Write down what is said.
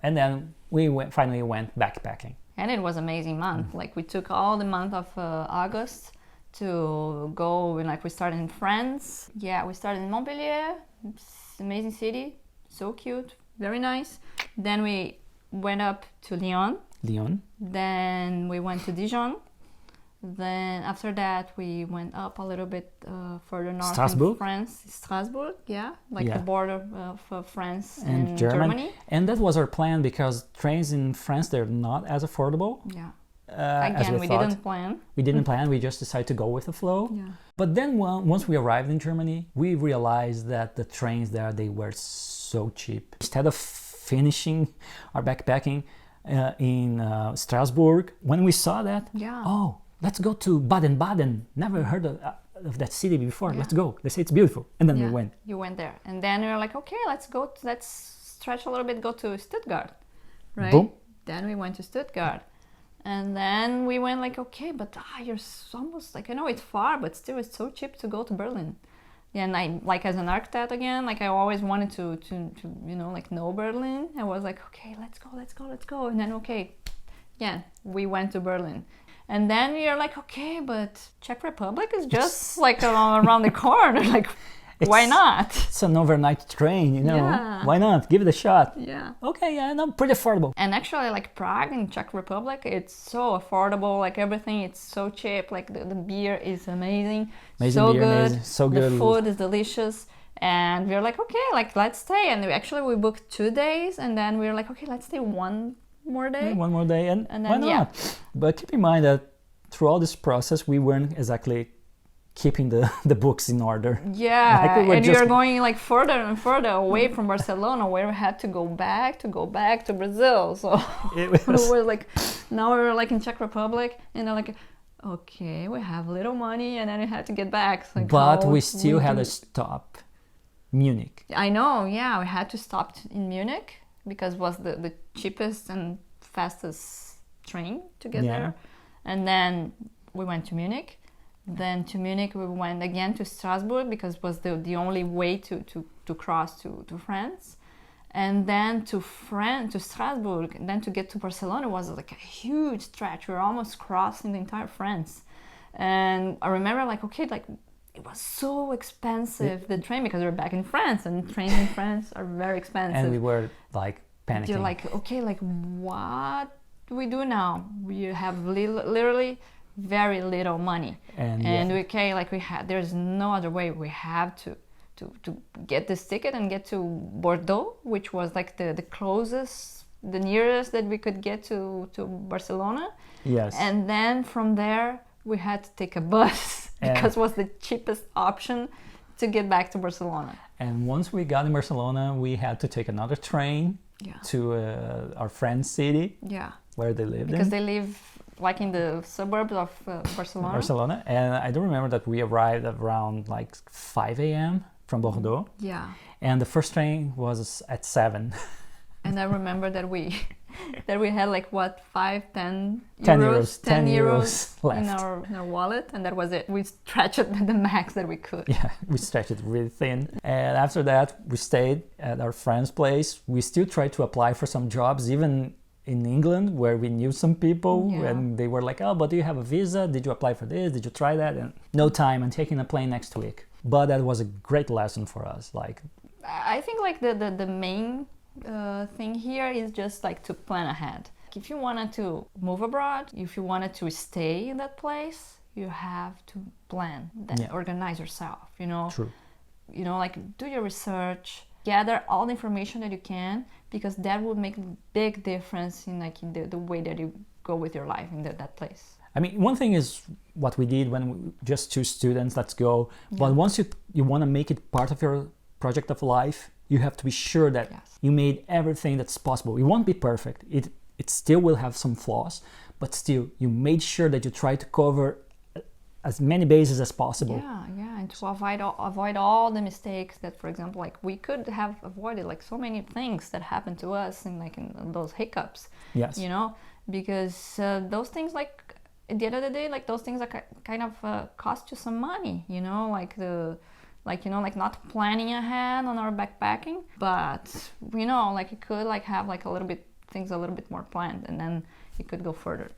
And then we finally went backpacking. And it was an amazing month. Like we took all the month of August to go, and like we started in France. Yeah, we started in Montpellier. It's an amazing city, so cute, very nice. Then we went up to Lyon. Then we went to Dijon. Then after that we went up a little bit further north in France, Strasbourg, the border of France and Germany. And that was our plan because trains in France, they're not as affordable. Yeah. Again, we didn't plan. We didn't plan, we just decided to go with the flow. Yeah. But then once we arrived in Germany, we realized that the trains there, they were so cheap. Instead of finishing our backpacking in Strasbourg, when we saw that, let's go to Baden-Baden. Never heard of that city before. Let's go. They say it's beautiful. And then we went. You went there. And then we were like, okay, let's stretch a little bit, go to Stuttgart. Right? Boom. Then we went to Stuttgart. And then we went like, okay, but you're almost like, I know it's far, but still it's so cheap to go to Berlin. And I, like as an architect again, like I always wanted to know Berlin. I was like, okay, let's go. And then, we went to Berlin. And then you're like, okay, but Czech Republic is just like around the corner. Like, why not? It's an overnight train, Yeah. Why not? Give it a shot. Yeah. Okay, pretty affordable. And actually, like Prague in Czech Republic, it's so affordable. Like everything, it's so cheap. Like the beer is amazing. So good. The food is delicious. And we were like, okay, like let's stay. And we booked 2 days. And then we were like, okay, let's stay one more day. One more day, and then, why not? But keep in mind that through all this process, we weren't exactly keeping the books in order. Yeah, and we were going like further and further away from Barcelona, where we had to go back to Brazil. So it was like, now we're like in Czech Republic, and they're like, okay, we have little money, and then we had to get back. Like, but we still had to stop Munich. I know, yeah, we had to stop in Munich because it was the cheapest and fastest train to get there. And then we went to Munich. Then to Munich we went again to Strasbourg because it was the only way to cross to France. And then to Strasbourg, and then to get to Barcelona was like a huge stretch. We were almost crossing the entire France. And I remember like, okay, like it was so expensive, the train, because we were back in France and trains in France are very expensive. And we were like panicking. You're like, okay, like what do we do now? We have literally very little money. And there's no other way. We have to get this ticket and get to Bordeaux, which was like the closest, the nearest that we could get to Barcelona. Yes. And then from there we had to take a bus because it was the cheapest option to get back to Barcelona. And once we got in Barcelona, we had to take another train to our friend's city, where they lived. Because they live like in the suburbs of Barcelona. And I do remember that we arrived around like 5 a.m. from Bordeaux. Yeah. And the first train was at 7. And I remember that we had like what, 10 euros left in our wallet, and that was it. We stretched it the max that we could. Yeah, we stretched it really thin. And after that, we stayed at our friend's place. We still tried to apply for some jobs, even in England, where we knew some people, and they were like, oh, but do you have a visa? Did you apply for this? Did you try that? And no time, and taking a plane next week. But that was a great lesson for us. Like, I think like the main thing here is just like to plan ahead. If you wanted to move abroad, if you wanted to stay in that place, you have to plan, organize yourself, True. Like do your research, gather all the information that you can, because that would make a big difference in the way that you go with your life in that place. I mean, one thing is what we did when we just 2 students, let's go. But once you want to make it part of your project of life, you have to be sure that you made everything that's possible. It won't be perfect. It still will have some flaws, but still you made sure that you try to cover as many bases as possible. Yeah, and to avoid all the mistakes that, for example, like we could have avoided like so many things that happened to us in those hiccups. Yes. Because those things, like at the end of the day, like those things are kind of cost you some money. like, you know, like not planning ahead on our backpacking, but, you know, like it could like have like a little bit, things a little bit more planned, and then it could go further.